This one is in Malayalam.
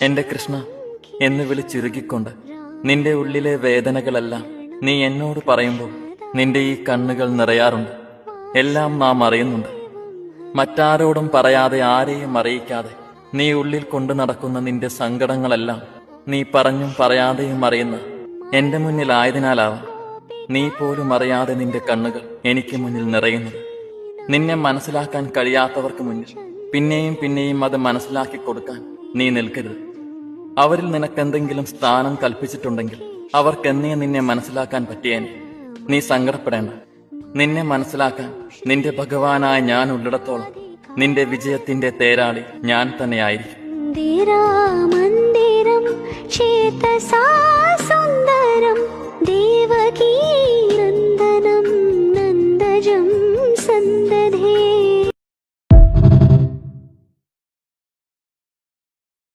എന്റെ കൃഷ്ണ എന്ന് വിളിച്ചുരുകിക്കൊണ്ട് നിന്റെ ഉള്ളിലെ വേദനകളെല്ലാം നീ എന്നോട് പറയുമ്പോൾ നിന്റെ ഈ കണ്ണുകൾ നിറയാറുണ്ട്. എല്ലാം നാം അറിയുന്നുണ്ട്. മറ്റാരോടും പറയാതെ, ആരെയും അറിയിക്കാതെ നീ ഉള്ളിൽ കൊണ്ടു നടക്കുന്ന നിന്റെ സങ്കടങ്ങളെല്ലാം നീ പറഞ്ഞും പറയാതെയും അറിയുന്ന എന്റെ മുന്നിലായതിനാലാവാം നീ പോലും അറിയാതെ നിന്റെ കണ്ണുകൾ എനിക്ക് മുന്നിൽ നിറയുന്നത്. നിന്നെ മനസ്സിലാക്കാൻ കഴിയാത്തവർക്ക് മുന്നിൽ പിന്നെയും പിന്നെയും അത് മനസ്സിലാക്കി കൊടുക്കാൻ നീ നിൽക്കരുത്. അവരിൽ നിനക്കെന്തെങ്കിലും സ്ഥാനം കൽപ്പിച്ചിട്ടുണ്ടെങ്കിൽ അവർക്കെന്നേ നിന്നെ മനസ്സിലാക്കാൻ പറ്റിയേനെ. നീ സങ്കടപ്പെടേണ്ട. നിന്നെ മനസ്സിലാക്കാൻ നിന്റെ ഭഗവാനായ ഞാൻ ഉള്ളിടത്തോളം നിന്റെ വിജയത്തിന്റെ തേരാളി ഞാൻ തന്നെയായിരിക്കും. മന്ദിരം